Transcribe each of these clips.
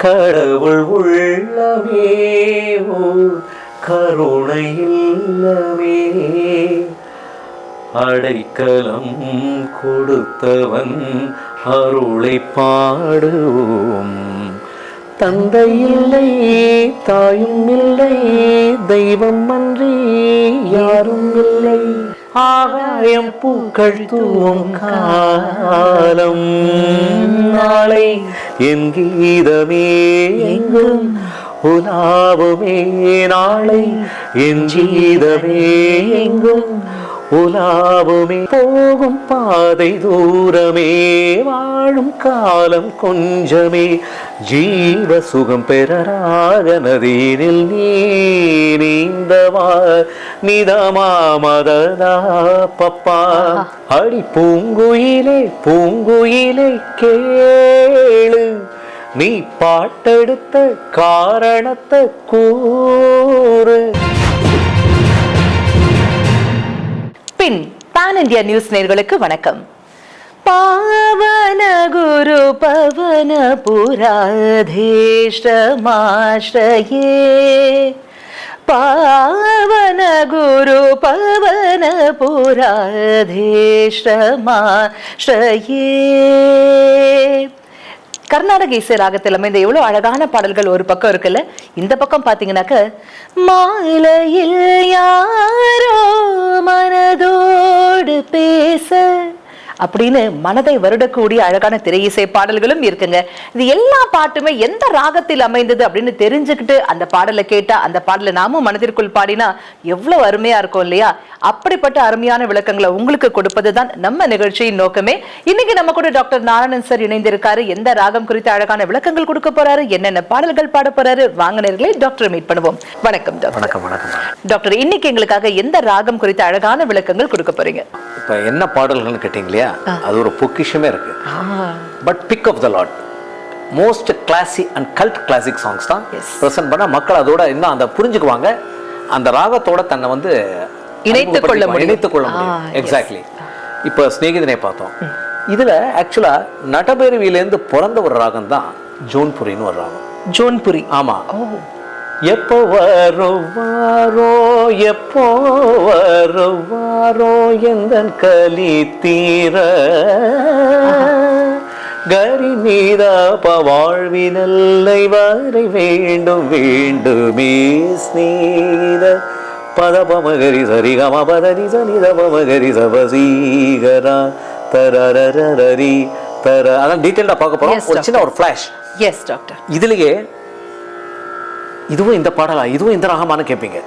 கடவுள் உள்ளமே கருணை இல்லமே அடைக்கலம் கொடுத்தவன் அருளை பாடுவோம். தந்தை இல்லை தாயும் இல்லை தெய்வம் அன்றி யாரும் இல்லை ஆகாயம் பூக்கள் தூவும் காலம் நாளை என் கீதமே எங்கும் உலாவுமே நாளை என் கீதமே எங்கும் உலாவுமே போகும் பாதை தூரமே வாழும் காலம் கொஞ்சமே ஜீவ சுகம் பெறராக நதியினில் நீ நீந்தவா நிதமா மதனா பப்பா அடி பூங்குயிலே பூங்குயிலே கேளு நீ பாட்டெடுத்த காரணத்தை கூறு. பின் பான் இந்தியா நியூஸ் நேயர்களுக்கு வணக்கம். பாவன குரு பவன புராதேஷ்டமாஸ்ரயே பாவன குரு பவன புராதேஷ்டமாஸ்ரயே. கர்நாடக இசை ராகத்தில் அமைந்த எவ்வளவு அழகான பாடல்கள் ஒரு பக்கம் இருக்குல்ல. இந்த பக்கம் பாத்தீங்கன்னாக்க மாலையில் யாரோ மனதோடு பேச அப்படின்னு மனதை வருடக்கூடிய அழகான திரை இசை பாடல்களும் இருக்குங்க. இது எல்லா பாட்டுமே எந்த ராகத்தில் அமைந்தது அப்படின்னு தெரிஞ்சுக்கிட்டு அந்த பாடலை கேட்டா அந்த பாடலை நாமும் மனதிற்குள் பாடினா எவ்வளவு அருமையா இருக்கும் இல்லையா? அப்படிப்பட்ட அருமையான விளக்கங்களை உங்களுக்கு கொடுப்பதுதான் நம்ம நிகழ்ச்சியின் நோக்கமே. இன்னைக்கு நம்ம கூட டாக்டர் நாராயணன் சார் இணைந்திருக்காரு. எந்த ராகம் குறித்த அழகான விளக்கங்கள் கொடுக்க போறாரு, என்னென்ன பாடல்கள் பாட போறாரு, வாங்க நேயர்களே டாக்டர் மீட் பண்ணுவோம். வணக்கம் டாக்டர். வணக்கம் வணக்கம் டாக்டர், இன்னைக்கு எங்களுக்காக எந்த ராகம் குறித்த அழகான விளக்கங்கள் கொடுக்க போறீங்க? இப்ப என்ன பாடல்கள்னு கேட்டீங்க இல்லையா, அது ஒரு பொக்கிஷமே இருக்கு. But pick of the lot most classic and cult classic songs தான் பிரசன்ட் பண்ணா மக்கள் அதோட இன்னும் அந்த புரிஞ்சுக்குவாங்க, அந்த ராகத்தோட தன்னை வந்து இணைத்துக் கொள்ள முடியும். எக்ஸாக்ட்லி. இப்போ ஸ்நேகிதனை பார்த்தோம். இதுல ஆக்சுவலா நட்டபைரவியிலேருந்து பிறந்த ஒரு ராகம் தான் ஜோன்புரின்னு ஒரு ராகம். ஜோன்புரி. ஆமா. எப்போ வருவாரோ எப்போ வருவாரோ எந்தன் கலி தீர கரி நீதாப வாழ்வினல்லை வரை வேண்டும் வேண்டுமே ஸ்நேகித பதபமகரி சரிகம பதரி சனிதபமகரி சபசீகரா தரரரரி தர. அதான் டீட்டெயில்டா பார்க்க போறோம். ஒரு சின்ன ஒரு ஃபிளாஷ். Yes doctor. இதுலயே இதுவும் இந்த பாடலா, இதுவும் இந்த ராகமானு கேட்பீங்க.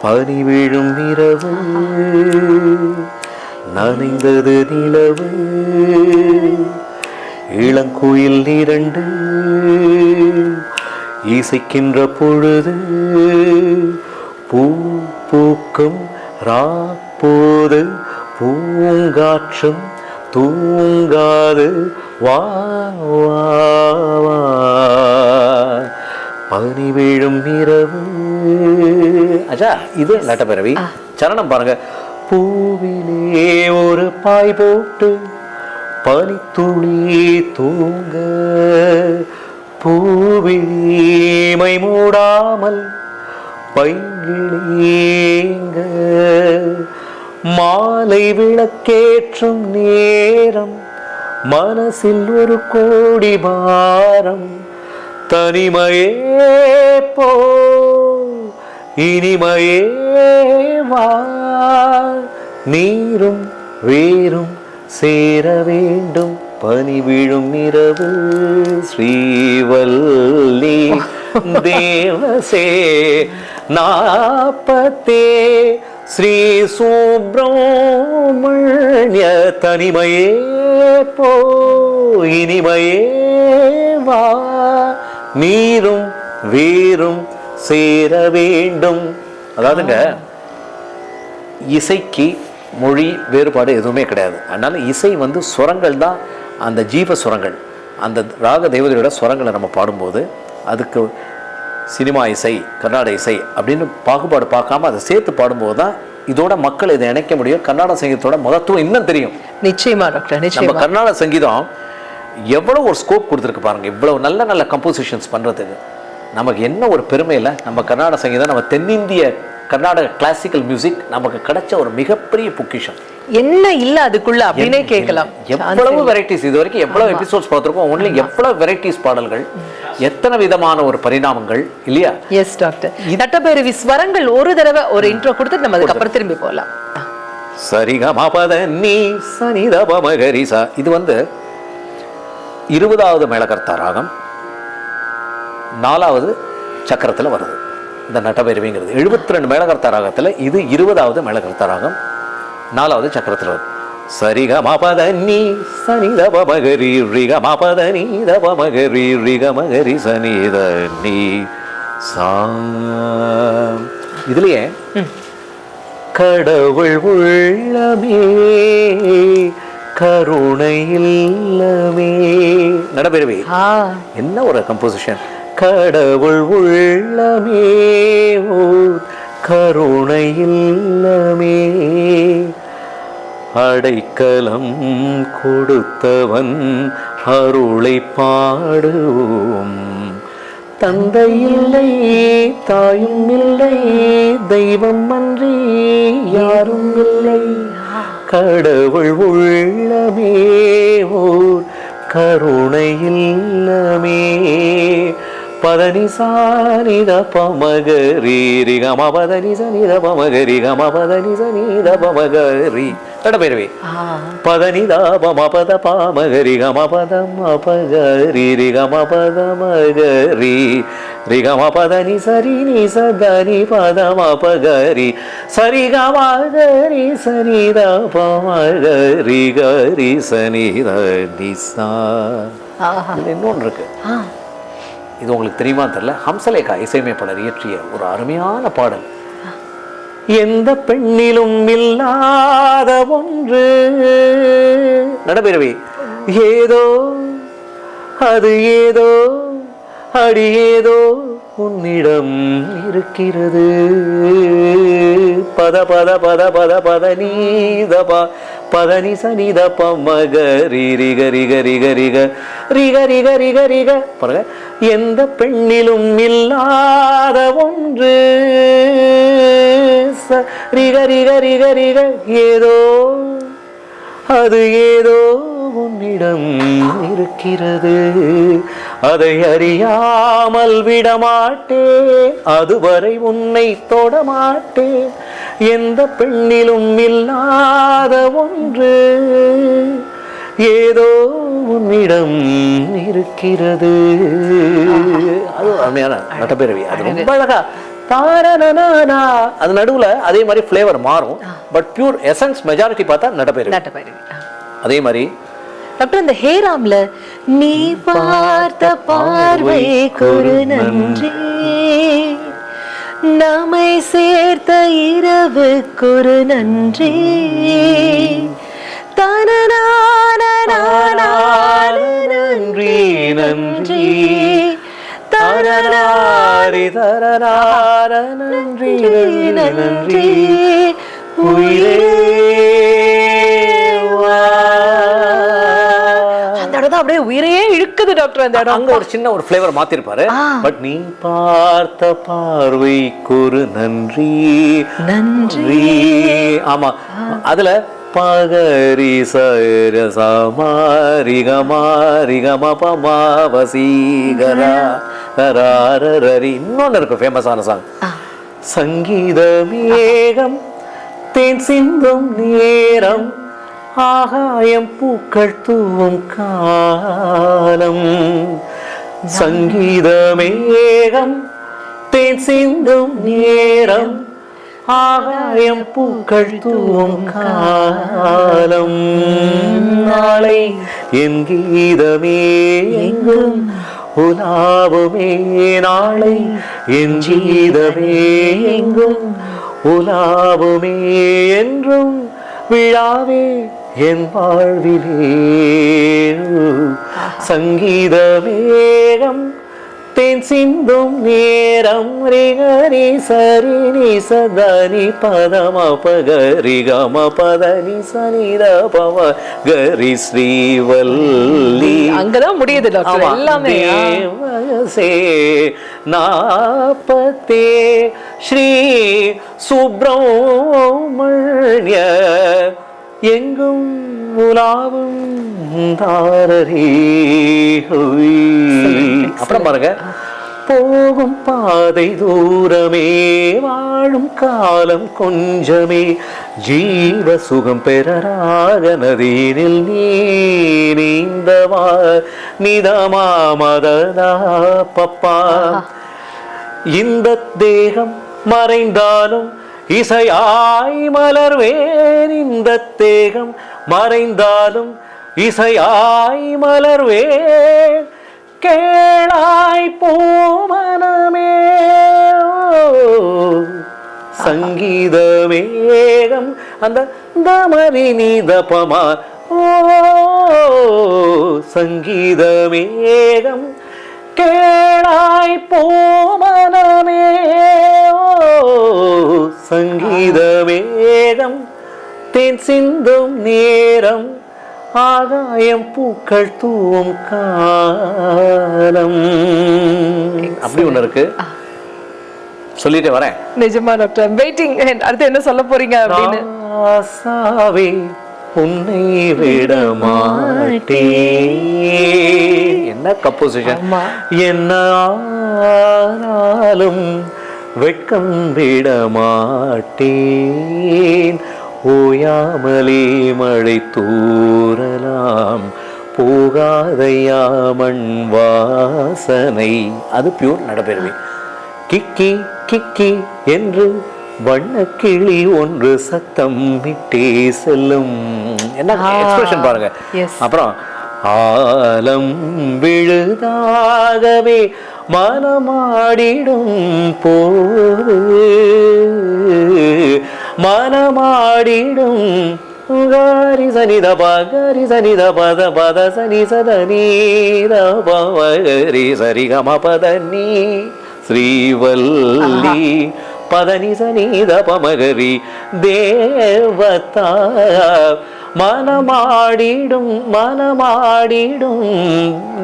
பனி விழும் இரவு நனைந்தது நிலவு இளங்குயில் இரண்டு இசைக்கின்ற பொழுது பூ பூக்கும் ராப்போது பூங்காற்றும் தூங்காது வா வா வா பனி விழும் இரவு. அச்சா இது நட்டபைரவி. சரணம் பாருங்க. பூவிலே ஒரு பாய் போட்டு பனித்துளி தூங்க பூவிழிமை மூடாமல் பைங்கிழீங்க மாலை விளக்கேற்றும் நேரம் மனசில் ஒரு கோடி பாரம் தனிமையே போ இனிமையே வா நீரும் வேரும் சேர வேண்டும் பனி விழும் இரவு ஸ்ரீவல்லி தேவசே நாப்பத்தே ஸ்ரீ சுப்ரமணிய தனிமையே போ இனிமையே வா நீரும் வேரும் சேர வேண்டும். அதாவதுங்க இசைக்கு மொழி வேறுபாடு எதுவுமே கிடையாது. அதனால இசை வந்து சுரங்கள் தான், அந்த ஜீவ சுரங்கள். அந்த ராக தேவதையோட சுரங்களை நம்ம பாடும்போது அதுக்கு சினிமா இசை கர்நாடக இசை அப்படின்னு பாகுபாடு பார்க்காம அதை சேர்த்து பாடும்போது தான் இதோட மக்கள் இதை இணைக்க முடியும். கர்நாடக சங்கீதத்தோட மகத்துவம் இன்னும் தெரியும். நிச்சயமா டாக்டர். நம்ம கர்நாடக சங்கீதம் எவ்வளோ ஒரு ஸ்கோப் கொடுத்துருக்கு பாருங்க, இவ்வளவு நல்ல நல்ல கம்போசிஷன்ஸ் பண்ணுறதுக்கு. நமக்கு என்ன ஒரு பெருமை இல்லை, நம்ம கர்நாடக சங்கீதம், நம்ம தென்னிந்திய கர்நாடக கிளாசிக்கல் மியூசிக் நமக்கு கிடைச்ச ஒரு மிகப்பெரிய பொக்கிஷம். என்ன இல்ல அதுக்குள்ள அப்படின்னே கேட்கலாம். எவ்வளவு வெரைட்டிஸ், இது வரைக்கும் எவ்வளவு எபிசோட்ஸ் பார்த்திருக்கோம், ஒன்லி எவ்வளவு வெரைட்டிஸ் பாடல்கள், எத்தனை விதமான ஒரு பரிணாமங்கள் இல்லையா? Yes doctor. தட்டபைரவி ஸ்வரங்கள் ஒரு தடவை ஒரு இன்ட்ரோ கொடுத்து நம்ம அதுக்கப்புறம் திரும்பி போகலாம். சரிகமபதனி சனிதபமகரிசா. இது 20வது மேளகர்த்தா ராகம், 4வது சக்கரத்தில் வருது இந்த நட்டபைரவிங்கிறது. 72 மேளகர்த்தா ராகத்தில் இது 20வது மேளகர்த்தா ராகம், 4வது சக்கரத்தில் வருது. சரிகமபதனி சனிதபமகரி ரிகமபதனி தபமகரி ரிகமகரி சனிதனி சா. இதுலயே கடவுள் உள்ளமே கருணை இல்லமே. நடைபெறவே என்ன ஒரு கம்போசிஷன். கடவுள் உள்ளமே கருணை இல்லமே, அடைக்கலம் கொடுத்தவன் அருளை பாடுவோம். தந்தை இல்லை தாயும் இல்லை தெய்வம் அன்றி யாரும் இல்லை, கடவுள் உள்ளமே ஓர் கருணை இல்லமே. பதனி சானித பமகரி ரிகம பதனி சனித பமகரி கம பதனி சனித பமகரி. நடைபெறவே பதனி தாபம பத பாமகரி கம பதம் அபகரி ரிகம பதமகரி ரிகம பதனி சரி நீ சதனி பதம் அபகரி சரிகமகரி சனித பமகரி கரி சனித நிசா. இன்னொன்று இருக்கு, இது உங்களுக்கு தெரியுமா தெரியல, ஹம்சலேகா இசையமைப்பாளர் இயற்றிய ஒரு அருமையான பாடல். எந்த பெண்ணிலும் இல்லாத ஒன்று நடைபெறவே ஏதோ அது ஏதோ அடி ஏதோ உன்னிடம் இருக்கிறது. பத பத பத பத பத நீதப பதனி சனித பமகரி ரிக ரிக ரிக ரிக ரிக ரிக ரிக ரிக. பாருங்க, எந்த பெண்ணிலும் இல்லாத ஒன்று ரிக ரிக ரிக ரிக ஏதோ அது ஏதோ உன்னிடம் இருக்கிறது, அதை அறியாமல் விடமாட்டேன், அதுவரை உன்னை தொடமாட்டேன். எந்த பெண்ணிலும் இல்லாத ஒன்று ஏதோ உன்னிடம் இருக்கிறது. அது அருமையான நட்டபைரவி, அது ரொம்ப அழகா தாரனனா. அது நடுவுல அதே மாதிரி ஃப்ளேவர் மாறும், பட் பியூர் எசன்ஸ் மெஜாரிட்டி பார்த்தா நட்டபைரவி. அதே மாதிரி டாக்டர் இந்த ஹேராம்ல நீ பார்த்த பார்வைக்கு ஒரு நன்றி, நம்மை சேர்த்த இரவுக்கு ஒரு நன்றி, நன்றி நன்றி தரனாரி தரனார நன்றி நன்றி உயிரே. அந்த இடம் அப்படியே உயிரையே இழுக்குது டாக்டர். அந்த இடம் அங்க ஒரு சின்ன ஒரு ஃப்ளேவர் மாத்திருப்பாரு, பட் நீ பார்த்த பார்வைக்கு ஒரு நன்றி நன்றி. ஆமா, அதுல பகரி சர சமாரி கமாரி கம பமாவசீகரா தராரரி. இன்னொன்னு இருக்கு ஃபேமஸான சாங், சங்கீத மேகம் தேன் சிந்தும் நேரம் ஆகாயம் பூக்கள் தூவும் காலம். சங்கீத மேகம் தேன் சிந்தும் நேரம் ஆகாயம் பூக்கள் தூவும் காலம். நாளை என் கீதமே எங்கும் உலாவுமே, நாளை என் கீதமே எங்கும் உலாவுமே, என்றும் விழாவே என் வாழ்விலே. சங்கீத மேகம் தேன் சிந்தும் நேரம் ரிகரி சரி நி சதனி பதம பகரி கம பதனி சனித பம கரி ஸ்ரீவல்லி. அங்கதான் முடியுது டாக்டர் எல்லாமே. தேவசே நாப்பத்தே ஸ்ரீ சுப்பிரமணிய எங்கும் உலாவும் தாரரே. அப்புறம் பாருங்க, போகும் பாதை தூரமே வாழும் காலம் கொஞ்சமே ஜீவ சுகம் பெறராக நதியினில் நீந்தவா நிதமா மததா பப்பா. இந்த தேகம் மறைந்தாலும் இசையாய் மலர்வேன், இந்த தேகம் மறைந்தாலும் இசையாய் மலர்வேன், கேளாய் பூமனமே சங்கீத மேகம் அந்த தமரி நீதபமா. ஓ சங்கீத மேகம் கேளாய் பூமனமே சங்கீத மேகம் தேன் சிந்தும் நேரம் ஆகாயம் பூக்கள் தூவும் காலம். அப்படி ஒண்ணு இருக்கு, சொல்லிட்டே வரேன். நிஜமா டாக்டர் வெயிட்டிங், அடுத்து என்ன சொல்ல போறீங்க அப்படின்னு. ஆசாவே உன்னை விட மாட்டே. என்ன கம்போசிஷன், என்ன ஆனாலும் வெட்கம் விட மாட்டேன். ஓயாமலே மழை தூறலாம் போகாதையா மண் வாசனை. அது பியூர் நடைபெறுவேன். கிக்கி கிக்கி என்று வண்ணக்கிளி ஒன்று சத்தம் விட்டே செல்லும். என்ன எக்ஸ்பிரஷன் பாருங்க. அப்புறம் ஆலம் விழுதாகவே மனமாடிடும் போது மனமாடிடும் காரி சனித பகரி சனித பத பத சனி சதனீத பவரி சரி கம பதனி ஸ்ரீவல்லி பதனி சனித பமகரி தேவதா. மனமாடிடும் மனமாடிடும்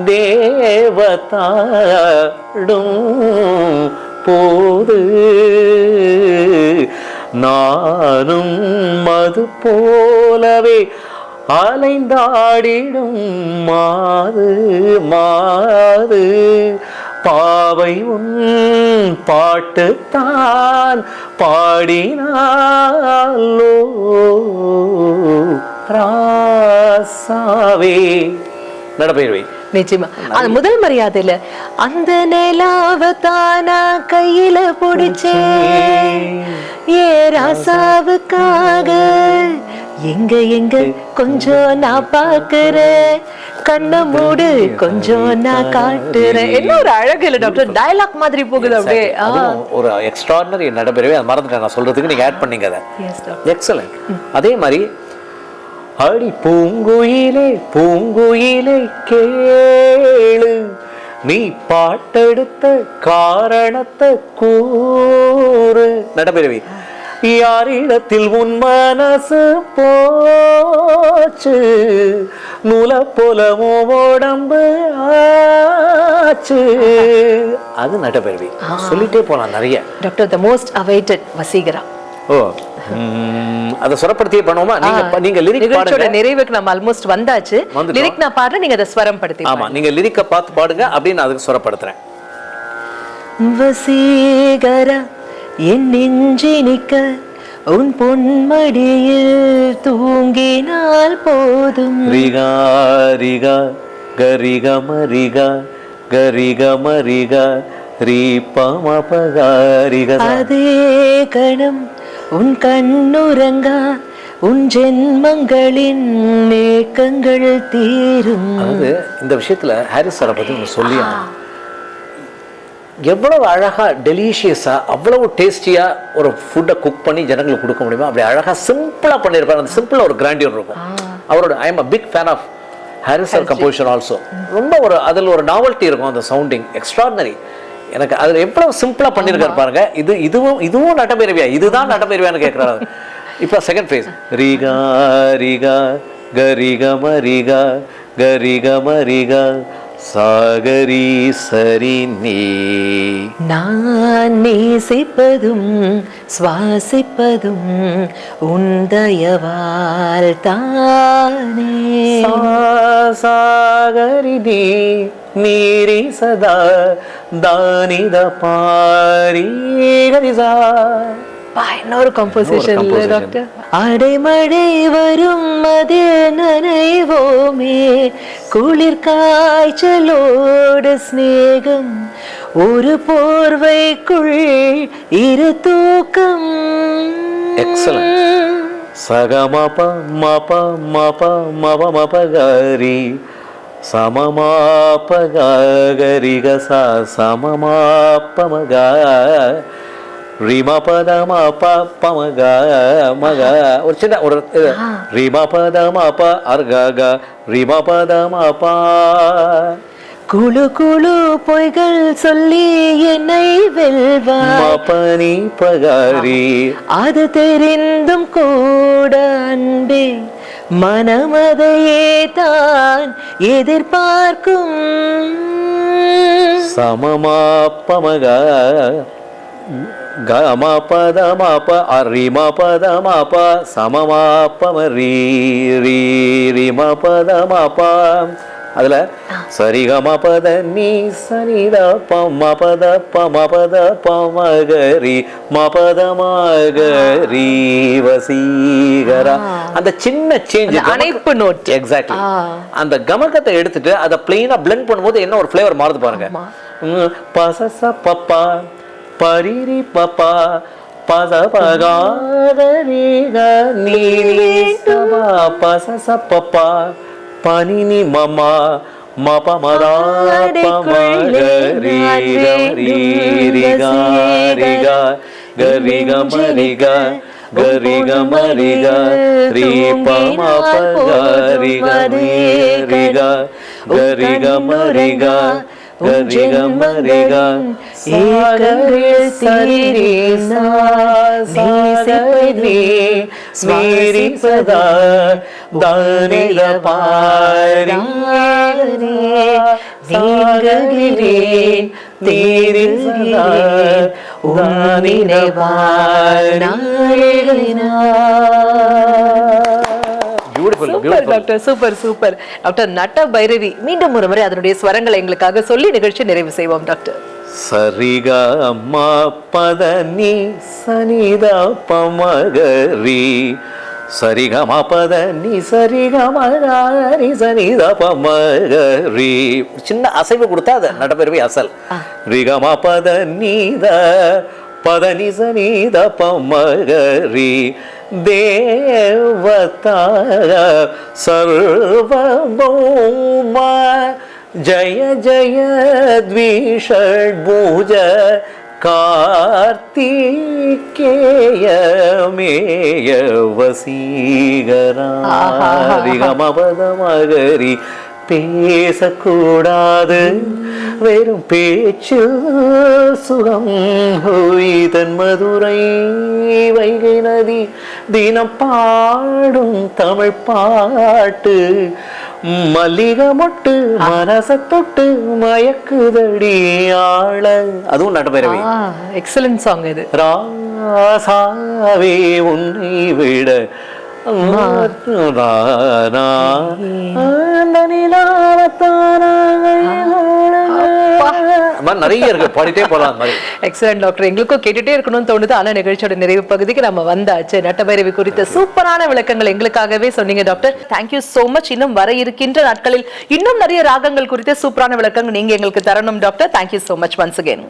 தேவதாடும் போது நானும் மது போலவே அலைந்தாடிடும் மாது மாது. பாவை உன் பாட்டுத்தான் பாடினாலோ ராசாவே. நடப்பயிர்வை நிச்சயமா அந்த முதல் மரியாதையில அந்த நிலாவத்தானா கையில பிடிச்சேன் ஏ ராசாவுக்காக எங்க எங்க கொஞ்சம் நான் பாக்குறேன் கண்ண மூடு கொஞ்சம் நான் காட்டுறேன். என்ன ஒரு அழகு இல்ல டாக்டர், டயலாக் மாதிரி போகுது அப்படியே. ஒரு எக்ஸ்ட்ராடினரி நடைபெறவே அது மறந்துட்டேன் நான் சொல்றதுக்கு, நீங்க ஆட் பண்ணீங்க அதை. எக்ஸலென்ட். அதே மாதிரி அடி பூங்குயிலே பூங்குயிலே கேளு நீ பாட்டெடுத்த காரணத்தை கூறு. நடைபெறவே யாரிடத்தில் உன் மனசு போச்சு நூல போல உடம்பு ஆச்சு. அது நடைபெறவே சொல்லிட்டே போலாம் நிறைய. Doctor the most awaited Vaseegara. ஓ அத சுரப்படுத்தியே பண்ணுவோமா? நீங்க லிரிக் பாடுங்க. நிறைவுக்கு நம்ம ஆல்மோஸ்ட் வந்தாச்சு. லிரிக் நான் பாடுறேன், நீங்க அத ஸ்வரம் படுத்தி. ஆமா, நீங்க லிரிக்க பார்த்து பாடுங்க, அப்படியே நான் அதுக்கு சுரப்படுத்துறேன். வசீகரா என் நெஞ்சினிக்க உன் பொன்மடியில் தூங்கினால் போதும். ரிகா ரிகா கரிக மரிகா கரிக மரிகா ரீபம பகாரிக. அதே கணம் உன் கண்ணுறங்கா உன் ஜென்மங்களின் மேக்கங்கள் தீரும். அது இந்த விஷயத்துல ஹாரிஸ் சாரை பத்தி ஒன்று சொல்லி எவ்வளவு அழகா டெலிஷியஸா அவ்வளவு டேஸ்டியா ஒரு ஃபுட்டை குக் பண்ணி ஜனங்களுக்கு கொடுக்க முடியுமா அப்படி அழகா சிம்பிளா பண்ணியிருப்பாரு. அந்த சிம்பிளா ஒரு கிராண்டியர் இருக்கும் அவரோட. I am a big fan of Harris sir composition also ரொம்ப ஒரு அதில் ஒரு நாவல்ட்டி இருக்கும் அந்த சவுண்டிங் எக்ஸ்ட்ராடினரி. எனக்கு அதில் எவ்வளவு சிம்பிளா பண்ணியிருக்காரு பாருங்க. இதுவும் நட்டபைரவியா, இதுதான் நட்டபைரவியான்னு கேட்குறாரு. இப்போ செகண்ட் ஃபேஸ் ரிகா ரிகா கரிகம ரிகா கரிகம ரிகா சாகரி சரி நீ. நான் நேசிப்பதும் சுவாசிப்பதும் உந்தயவால் தானே. சாகரி நீ நீரி சதா தானித பாரி கரிசா. இன்னொரு கம்போசிஷன் டாக்டர். அடைமழை வரும் அது நனைவோமே, குளிர் காய்ச்சலோடு ஸ்நேகம், ஒரு போர்வைக்குள் இரு தூக்கம். எக்ஸலன்ட். சகமப மப மப மப மபகரி சமமாபகரிக சமமாபமக ரிமபதமப பமக மக. ஒரு சின்ன ஒரு ரிமபதமப அர்கக ரிமபதமப. குழு குழு பொய்கள் சொல்லி என்னை வெல்வாய் பகாரி. அது தெரிந்தும் கூட அன்பே மனமதையே தான் எதிர்பார்க்கும். சமமாப்பமக கமபதமப அரிமபதமப சமமாப்பமரி ரிமபதமப. அதுல சரிகமபத நீ சனித பமபத பமபத பமகரி மபத மகரி வசீகரா. அந்த சின்ன சேஞ்ச் அனைப்பு நோட். எக்ஸாக்ட்லி. அந்த கமகத்தை எடுத்துட்டு அதை பிளெயினா பிளெண்ட் பண்ணும்போது என்ன ஒரு ஃப்ளேவர் மாறுது பாருங்க. பசச பப்பா பரிரி பப்பா பச பகாதரிக நீரி சபா பசச பப்பா பனினி மமா மப மதா பமகரி ரிகா ரிகா கரிக மரிக கரிக மரிக ரீ பமபகரிக ரிகா கரிக மரிக கரிக மரிக சாகரி சரி சாகரி ஸ்மீரி சதா தானித பாரி நீங்ககிறேன் நீரில் சதா தானித பாரி. Super doctor, super super doctor. Nata Bhairavi மீண்டும் ஒரு முறை அதனுடைய ஸ்வரங்களை எங்களுக்காக சொல்லி நிகழ்ச்சி நிறைவு செய்வோம் டாக்டர். சரிக அம்மா பத நீ சனித பமகரி சரிகம பத நீ சரிகமரி சனித பமகரி. சின்ன அசைவு கொடுத்தா அது நட்டபைரவி அசல். ரிகம பத நீத பத நி சனித பமகரி தேவதா சர்வபௌம ஜய ஜய த்விஷட்பூஜ கார்த்திகேயமேய வசீகரா. ரிகமபதமகரி பேசக்கூடாது வெறும் பேச்சு சுகம் இதன் மதுரை வைகை நதி தினம் பாடும் தமிழ் பாட்டு மல்லிகை மொட்டு மனச தொட்டு மயக்குதடி ஆள. அதுவும் நட்டபைரவி. எக்ஸலன்ட் சாங் இது. ராசாவே உன்னை விட நிறைய இருக்கு, பாடிட்டே போலாம். Excellent doctor. எங்களுக்கும் கேட்டுட்டே இருக்கணும்னு தோணுது. ஆனா நிகழ்ச்சியோட நிறைவு பகுதிக்கு நம்ம வந்தாச்சு. நட்டபைரவி குறித்த சூப்பரான விளக்கங்கள் எங்களுக்காகவே சொன்னீங்க டாக்டர். Thank you so much. இன்னும் வர இருக்கின்ற நாட்களில் இன்னும் நிறைய ராகங்கள் குறித்த சூப்பரான விளக்கங்கள் நீங்க எங்களுக்கு தரணும் doctor. Thank you so much once again.